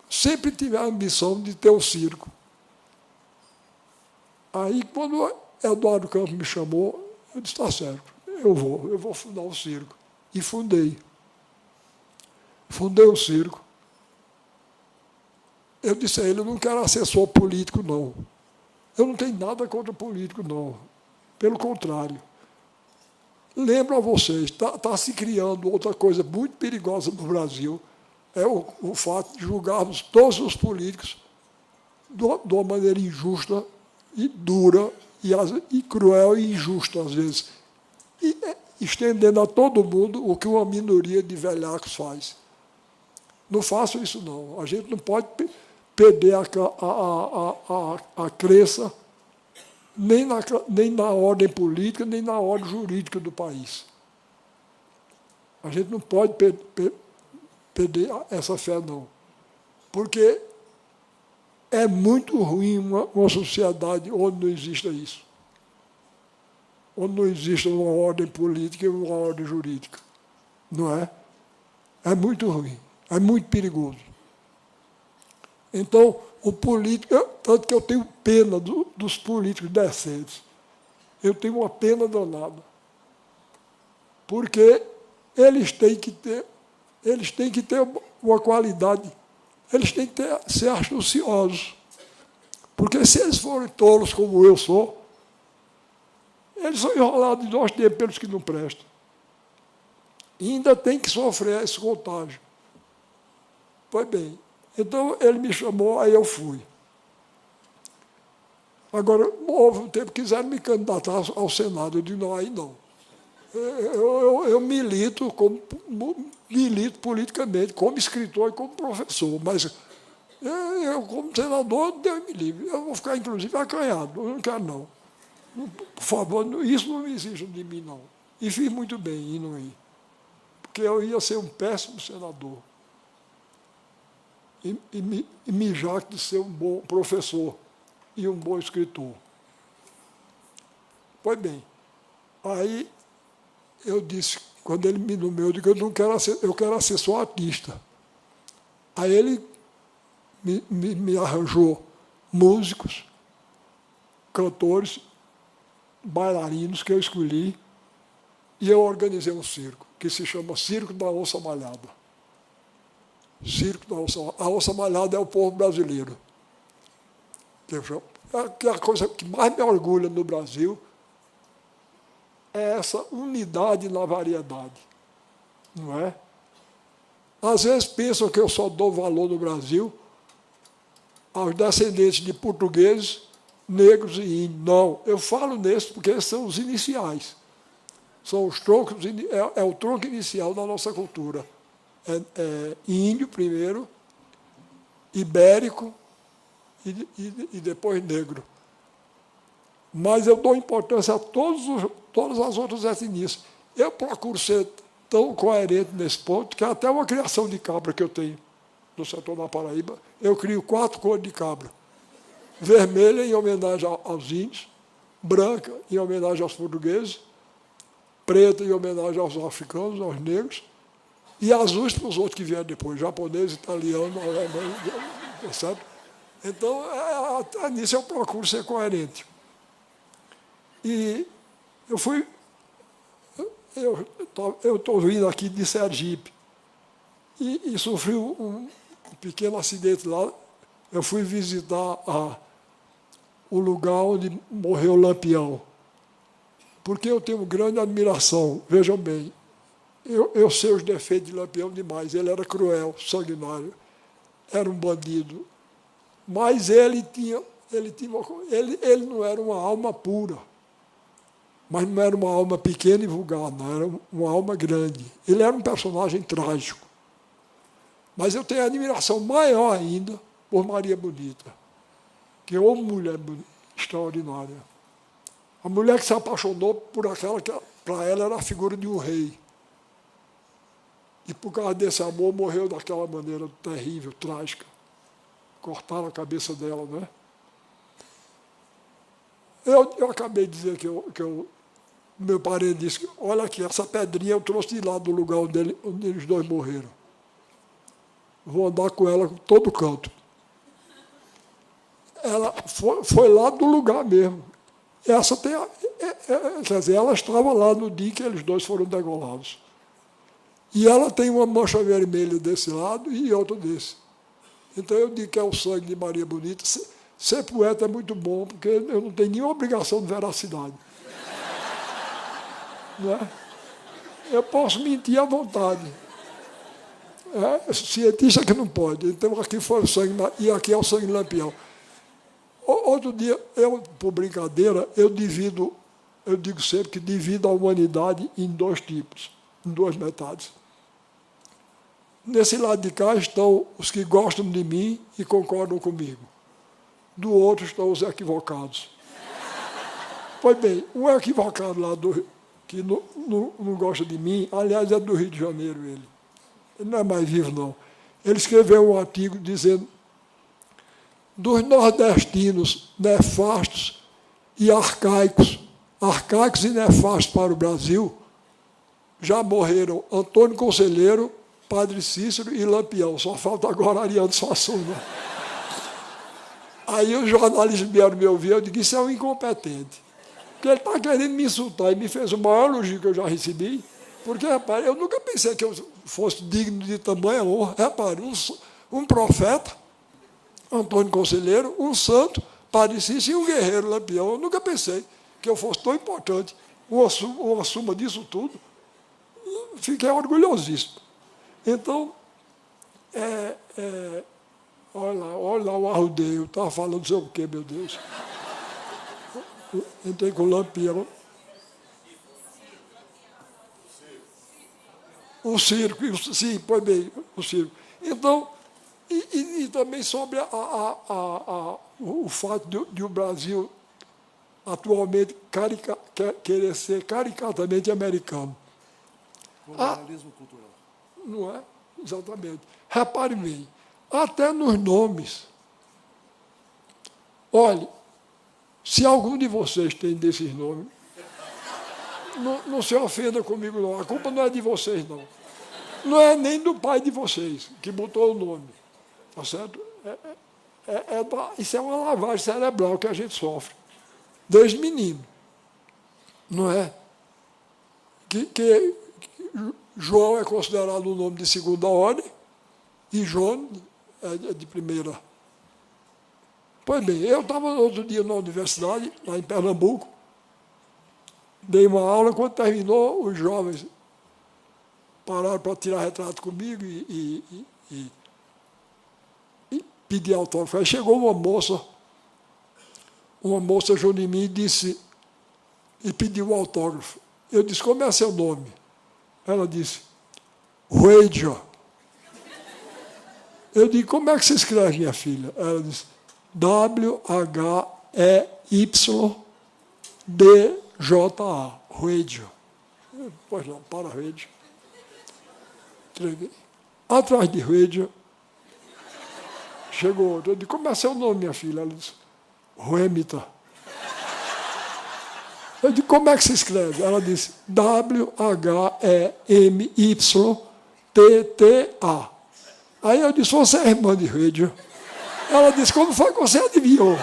sempre tive a ambição de ter um circo. Aí, quando Eduardo Campos me chamou, eu disse, está certo, eu vou fundar um circo. E fundei. Fundei o circo. Eu disse a ele, eu não quero assessor político, não. Eu não tenho nada contra político, não. Pelo contrário. Lembro a vocês, está se criando outra coisa muito perigosa no Brasil, é o fato de julgarmos todos os políticos de uma maneira injusta e dura, e cruel e injusta, às vezes, e estendendo a todo mundo o que uma minoria de velhacos faz. Não façam isso, não. A gente não pode perder a crença nem na ordem política, nem na ordem jurídica do país. A gente não pode perder essa fé, não. Porque é muito ruim uma sociedade onde não exista isso. Onde não existe uma ordem política e uma ordem jurídica. Não é? É muito ruim. É muito perigoso. Então, o político, tanto que eu tenho pena dos políticos decentes. Eu tenho uma pena danada. Porque eles têm que ter uma qualidade, eles têm que ser astuciosos. Porque se eles forem tolos como eu sou, eles são enrolados de nós tempos pelos que não prestam. E ainda tem que sofrer esse contágio. Pois bem, então ele me chamou, aí eu fui. Agora, houve um tempo que quiseram me candidatar ao Senado. Eu digo, não, aí não. Eu milito politicamente, como escritor e como professor, mas eu, como senador, Deus me livre. Eu vou ficar, inclusive, acanhado. Eu não quero, não. Por favor, isso não me exige de mim, não. E fiz muito bem em não ir. Porque eu ia ser um péssimo senador. E me jacto de ser um bom professor e um bom escritor. Pois bem, aí eu disse, quando ele me nomeou, eu digo, eu quero ser só artista. Aí ele me arranjou músicos, cantores, bailarinos que eu escolhi, e eu organizei um circo, que se chama Circo da Onça Malhada. Circo da Onça Malhada. A Onça Malhada é o povo brasileiro. A coisa que mais me orgulha no Brasil é essa unidade na variedade. Não é? Às vezes pensam que eu só dou valor no Brasil aos descendentes de portugueses, negros e índios. Não, eu falo nesses porque esses são os iniciais. São os troncos, é o tronco inicial da nossa cultura. É índio primeiro, ibérico e depois negro. Mas eu dou importância a todas as outras etnias. Eu procuro ser tão coerente nesse ponto que até uma criação de cabra que eu tenho no setor da Paraíba, eu crio 4 cores de cabra. Vermelha, em homenagem aos índios, branca, em homenagem aos portugueses, preta, em homenagem aos africanos, aos negros, e azuis para os outros que vieram depois, japonês, italiano, alemão, certo? Então, até nisso eu procuro ser coerente. E eu estou vindo aqui de Sergipe e sofri um pequeno acidente lá. Eu fui visitar o lugar onde morreu o Lampião, porque eu tenho grande admiração. Vejam bem, eu sei os defeitos de Lampião demais. Ele era cruel, sanguinário, era um bandido, mas ele tinha Ele não era uma alma pura, mas não era uma alma pequena e vulgar, não, era uma alma grande. Ele era um personagem trágico. Mas eu tenho admiração maior ainda por Maria Bonita, que é uma mulher extraordinária. A mulher que se apaixonou por aquela que, para ela, era a figura de um rei. E, por causa desse amor, morreu daquela maneira terrível, trágica. Cortaram a cabeça dela, né? Eu acabei de dizer que meu parente disse que, olha aqui, essa pedrinha eu trouxe de lá do lugar onde os dois morreram. Vou andar com ela em todo canto. Ela foi lá do lugar mesmo. Essa tem, quer dizer, ela estava lá no dia que eles dois foram degolados. E ela tem uma mancha vermelha desse lado e outra desse. Então eu digo que é o sangue de Maria Bonita. Ser poeta é muito bom, porque eu não tenho nenhuma obrigação de veracidade. Não é? Eu posso mentir à vontade. Cientista que não pode. Então aqui foi o sangue, e aqui é o sangue Lampião. Outro dia, por brincadeira, eu digo sempre que divido a humanidade em dois tipos, em duas metades. Nesse lado de cá estão os que gostam de mim e concordam comigo. Do outro estão os equivocados. Pois bem, um equivocado lá que não gosta de mim, aliás, é do Rio de Janeiro ele. Ele não é mais vivo, não. Ele escreveu um artigo dizendo: dos nordestinos nefastos e arcaicos e nefastos para o Brasil, já morreram Antônio Conselheiro, Padre Cícero e Lampião. Só falta agora Ariano Suassuna. Aí os jornalistas vieram me ouvir, eu disse: isso é um incompetente. Porque ele está querendo me insultar e me fez o maior elogio que eu já recebi. Porque, repare, eu nunca pensei que eu fosse digno de tamanha honra. Repare, um profeta, Antônio Conselheiro, um santo, Padre Cícero e um guerreiro Lampião. Eu nunca pensei que eu fosse tão importante, uma suma disso tudo. Fiquei orgulhosíssimo. Então, olha lá o arrudeio, estava falando sobre o quê, meu Deus? Entrei com o Lampião. O circo, sim, pois bem, o circo. Então, e também sobre o fato de o Brasil atualmente querer ser caricatamente americano. Colonialismo cultural. Não é? Exatamente. Repare bem, até nos nomes. Olhe, se algum de vocês tem desses nomes, não se ofenda comigo, não. A culpa não é de vocês, não. Não é nem do pai de vocês, que botou o nome. Tá certo? Isso é uma lavagem cerebral que a gente sofre, desde menino. Não é? Que João é considerado um nome de segunda ordem e João é de primeira. Pois bem, eu estava outro dia na universidade, lá em Pernambuco, dei uma aula, quando terminou, os jovens pararam para tirar retrato comigo e pedir autógrafo. Aí chegou uma moça junto de mim e pediu o autógrafo. Eu disse: como é seu nome? Ela disse: Ruedia. Eu disse: como é que se escreve, minha filha? Ela disse: W-H-E-Y-D-J-A. Ruedia. Pois não, para Ruedia. Atrás de Ruedia chegou outro. Eu disse: como é seu nome, minha filha? Ela disse: Ruemita. Eu disse: como é que se escreve? Ela disse: W-H-E-M-Y-T-T-A. Aí eu disse: você é irmã de Ruedia? Ela disse: como foi que você adivinhou?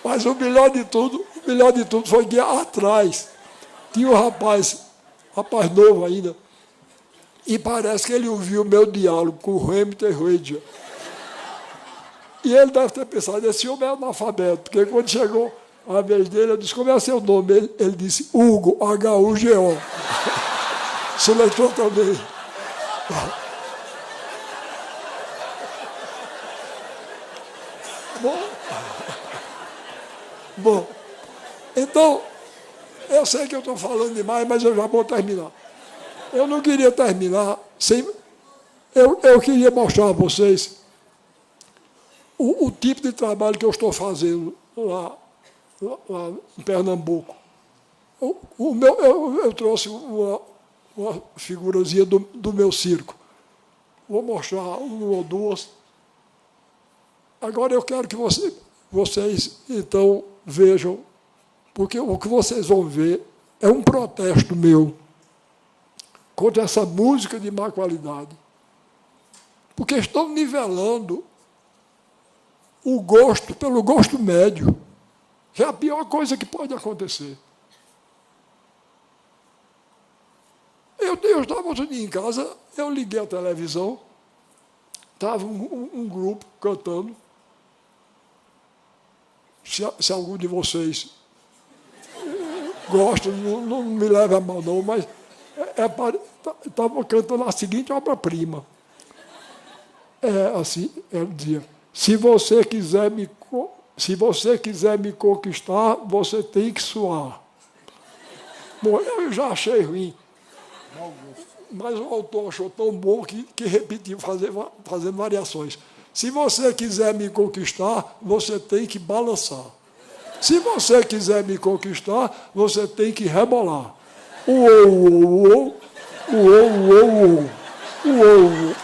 Mas o melhor de tudo foi que atrás tinha um rapaz novo ainda, e parece que ele ouviu o meu diálogo com o Hamilton e Ruedia. E ele deve ter pensado: esse homem é analfabeto, porque quando chegou a vez dele, eu disse: como é seu nome? Ele disse: Hugo, H-U-G-O. Se leitor também. Bom, então, eu sei que eu estou falando demais, mas eu já vou terminar. Eu não queria terminar sem... Eu queria mostrar a vocês o tipo de trabalho que eu estou fazendo lá em Pernambuco. Eu trouxe uma figurazinha do meu circo. Vou mostrar uma ou duas. Agora eu quero que vocês, então, vejam, porque o que vocês vão ver é um protesto meu contra essa música de má qualidade. Porque estão nivelando o gosto pelo gosto médio, que é a pior coisa que pode acontecer. Eu estava outro dia em casa, eu liguei a televisão, estava um grupo cantando. Se algum de vocês gosta, não me leva a mal não, mas estava cantando a seguinte obra-prima. Assim, ele dizia, se você quiser me conquistar, você tem que suar. Bom, eu já achei ruim, mas o autor achou tão bom que repetiu, fazendo variações. Se você quiser me conquistar, você tem que balançar. Se você quiser me conquistar, você tem que rebolar. Uou, uou, uou, uou, uou, uou.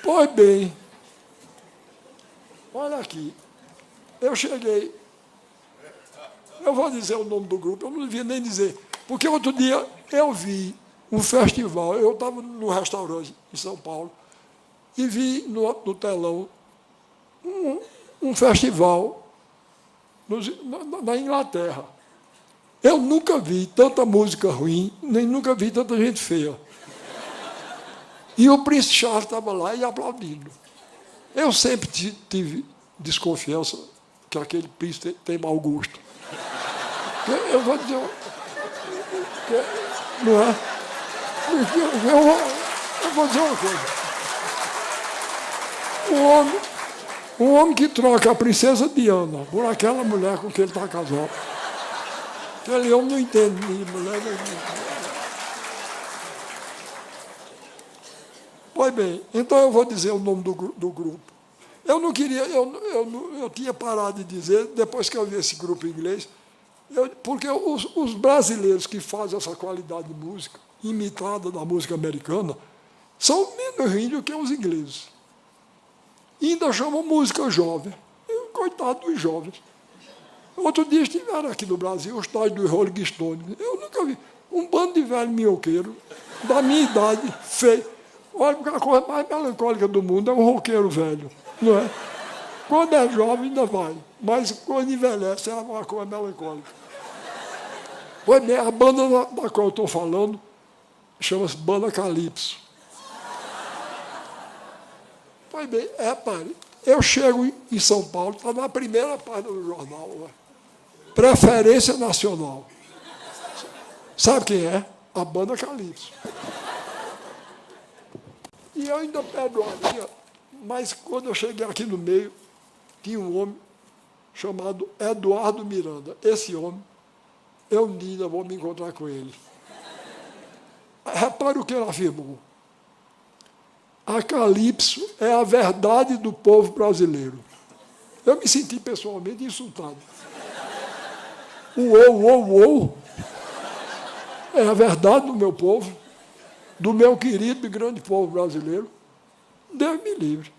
Pois bem, olha aqui, eu cheguei, eu vou dizer o nome do grupo, eu não devia nem dizer, porque outro dia eu vi um festival, eu estava num restaurante em São Paulo, e vi no telão um festival na Inglaterra. Eu nunca vi tanta música ruim, nem nunca vi tanta gente feia. E o Príncipe Charles estava lá e aplaudindo. Eu sempre tive desconfiança que aquele príncipe tem mau gosto. Eu vou dizer... Não é? Eu vou dizer uma coisa. Um homem que troca a princesa Diana por aquela mulher com quem ele está casado. Aquele homem não entende de mulher. Pois bem, então eu vou dizer o nome do grupo. Eu não queria, eu tinha parado de dizer, depois que eu vi esse grupo inglês, porque os brasileiros que fazem essa qualidade de música, imitada da música americana, são menos ruins do que os ingleses. E ainda chamam música jovem. Coitado dos jovens. Outro dia estiveram aqui no Brasil os tais do Rolling Stone. Eu nunca vi um bando de velho minhoqueiro, da minha idade, feio. Olha, porque a coisa mais melancólica do mundo é um roqueiro velho, não é? Quando é jovem, ainda vai. Mas quando envelhece, é uma coisa melancólica. Pois bem, a banda da qual eu estou falando chama-se Banda Calypso. Pois bem, pare. Eu chego em São Paulo, está na primeira página do jornal, Preferência Nacional. Sabe quem é? A Banda Calypso. E eu ainda perdoaria, mas quando eu cheguei aqui no meio, tinha um homem chamado Eduardo Miranda. Esse homem, eu ainda vou me encontrar com ele. Repare o que ele afirmou. A Calypso é a verdade do povo brasileiro. Eu me senti pessoalmente insultado. Uou. É a verdade do meu povo, do meu querido e grande povo brasileiro. Deus me livre.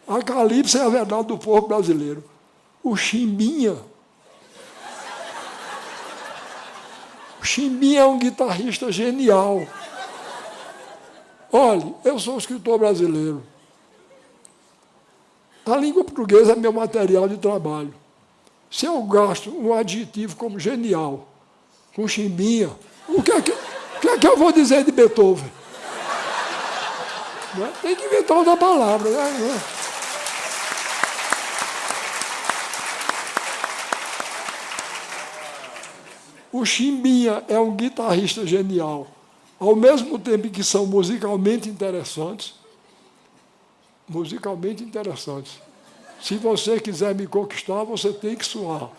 A Calypso é a verdade do povo brasileiro. O Chimbinha é um guitarrista genial. Olhe, eu sou um escritor brasileiro. A língua portuguesa é meu material de trabalho. Se eu gasto um adjetivo como genial, com Chimbinha, o que é que eu vou dizer de Beethoven? Né? Tem que inventar outra palavra. Né? O Chimbinha é um guitarrista genial. Ao mesmo tempo que são musicalmente interessantes, se você quiser me conquistar, você tem que suar.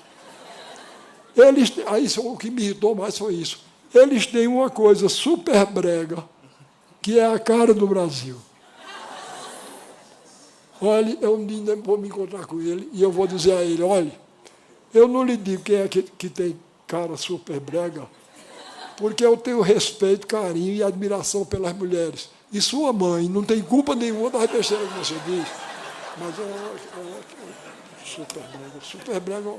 Aí o que me irritou mais foi isso. Eles têm uma coisa super brega, que é a cara do Brasil. Olha, eu ainda vou me encontrar com ele e eu vou dizer a ele, olha, eu não lhe digo quem é que tem cara super brega, porque eu tenho respeito, carinho e admiração pelas mulheres. E sua mãe não tem culpa nenhuma das besteiras que você diz. Mas super brega.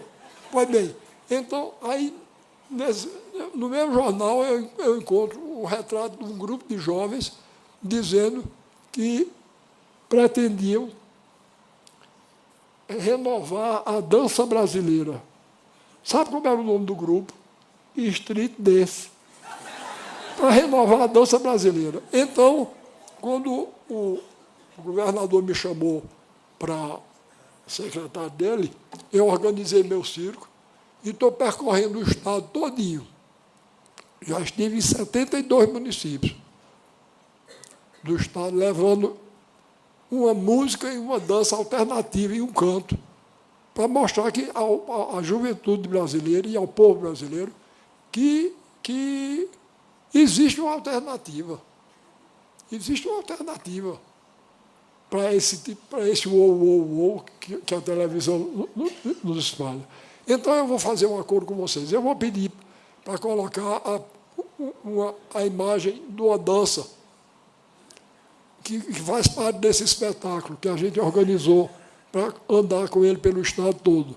Pois bem, então, aí, no meu jornal, eu encontro um retrato de um grupo de jovens dizendo que pretendiam renovar a dança brasileira. Sabe como era o nome do grupo? Street Dance. Para renovar a dança brasileira. Então, quando o governador me chamou para secretário dele, eu organizei meu circo e estou percorrendo o estado todinho. Já estive em 72 municípios do estado, levando uma música e uma dança alternativa e um canto, para mostrar que à juventude brasileira e ao povo brasileiro que existe uma alternativa. Existe uma alternativa para esse uou que a televisão nos espalha. Então, eu vou fazer um acordo com vocês. Eu vou pedir para colocar a imagem de uma dança que faz parte desse espetáculo que a gente organizou para andar com ele pelo estado todo.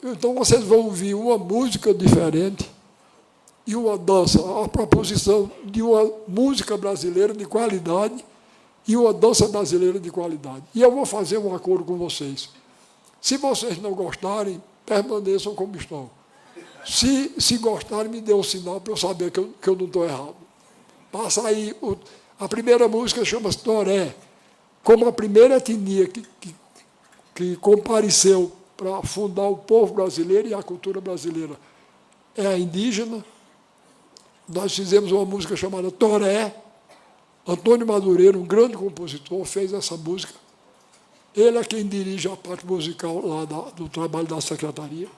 Então, vocês vão ouvir uma música diferente e uma dança, a proposição de uma música brasileira de qualidade e uma dança brasileira de qualidade. E eu vou fazer um acordo com vocês. Se vocês não gostarem, permaneçam como estão. Se gostarem, me dê um sinal para eu saber que eu não estou errado. Passa aí, a primeira música chama-se Toré, como a primeira etnia que compareceu para fundar o povo brasileiro e a cultura brasileira é a indígena. Nós fizemos uma música chamada Toré. Antônio Madureira, um grande compositor, fez essa música. Ele é quem dirige a parte musical lá do trabalho da secretaria.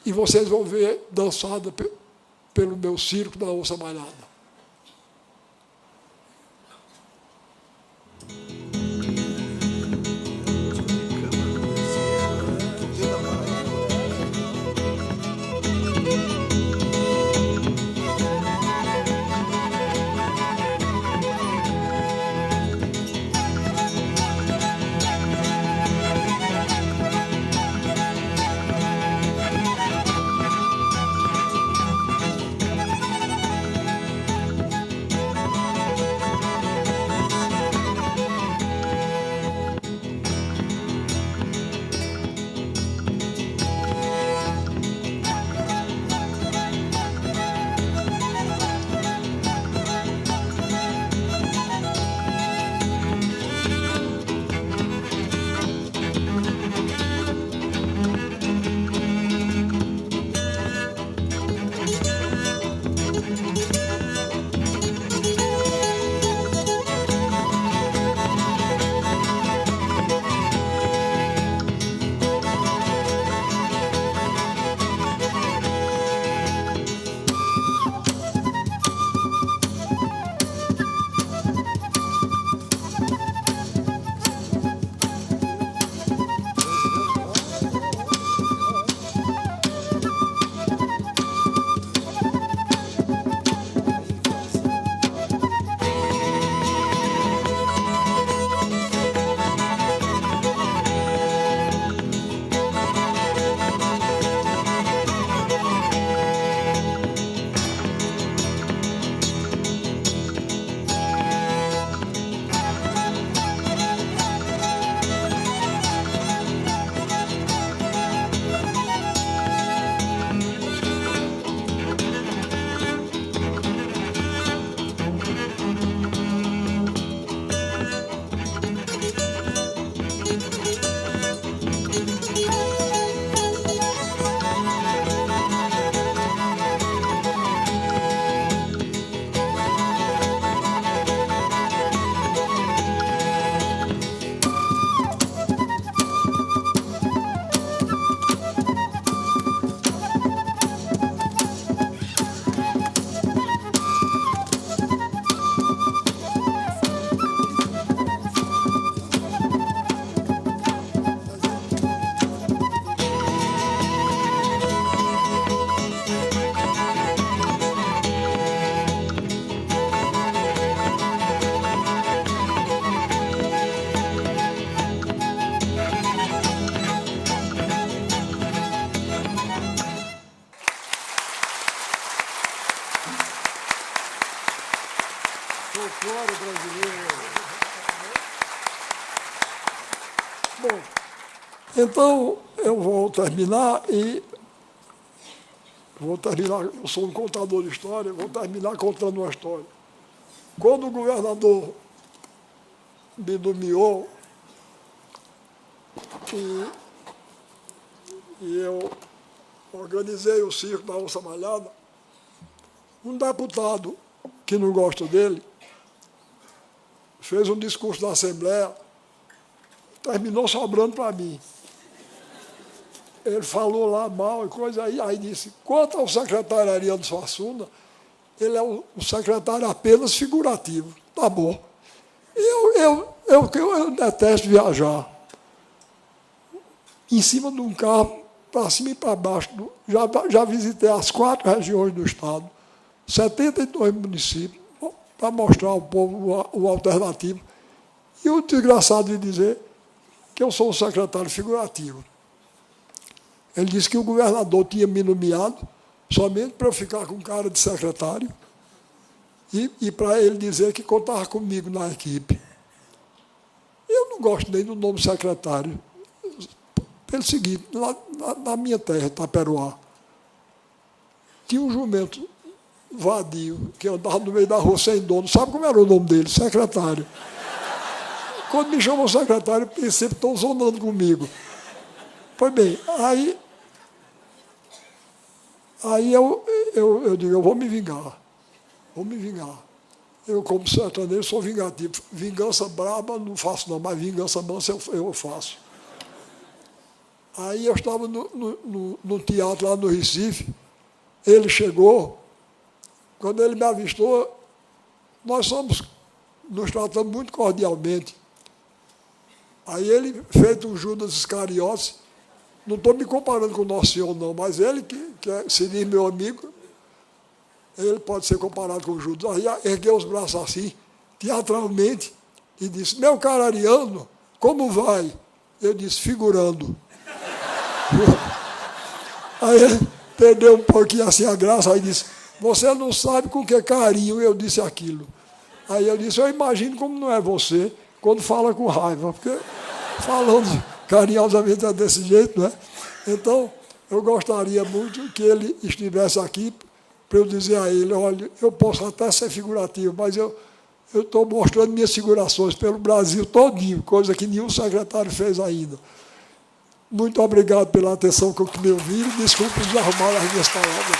E vocês vão ver dançada pelo meu circo da Onça Malhada. Então, eu vou terminar, eu sou um contador de história, vou terminar contando uma história. Quando o governador me nomeou, e eu organizei o circo da Onça Malhada, um deputado que não gosta dele fez um discurso na Assembleia, terminou sobrando para mim. Ele falou lá mal e coisa aí disse, quanto ao secretário Ariano Suassuna, ele é um secretário apenas figurativo. Tá bom. Eu detesto viajar. Em cima de um carro, para cima e para baixo. Já visitei as 4 regiões do estado, 72 municípios, para mostrar ao povo o alternativo. E o desgraçado de dizer que eu sou um secretário figurativo. Ele disse que o governador tinha me nomeado somente para eu ficar com cara de secretário e para ele dizer que contava comigo na equipe. Eu não gosto nem do nome secretário. Pelo seguinte, lá na minha terra, Taperoá, tinha um jumento vadio que andava no meio da rua sem dono. Sabe como era o nome dele? Secretário. Quando me chamam secretário, eu pensei que estão zonando comigo. Pois bem, aí eu digo, eu vou me vingar. Eu, como sertanejo, sou vingativo. Vingança braba não faço não, mas vingança mansa eu faço. Aí eu estava no teatro lá no Recife, ele chegou, quando ele me avistou, nós nos tratamos muito cordialmente. Aí ele, feito um Judas Iscariotes, não estou me comparando com o Nosso Senhor, não, mas ele, que se diz meu amigo, ele pode ser comparado com o Judas. Aí ergueu os braços assim, teatralmente, e disse, meu caro Ariano, como vai? Eu disse, figurando. Aí ele perdeu um pouquinho assim a graça, aí disse, você não sabe com que carinho eu disse aquilo. Aí eu disse, eu imagino como não é você, quando fala com raiva, porque falando carinhosamente é desse jeito, né? Então, eu gostaria muito que ele estivesse aqui para eu dizer a ele, olha, eu posso até ser figurativo, mas eu estou mostrando minhas figurações pelo Brasil todinho, coisa que nenhum secretário fez ainda. Muito obrigado pela atenção com que me ouviram. Desculpe desarrumar as minhas palavras.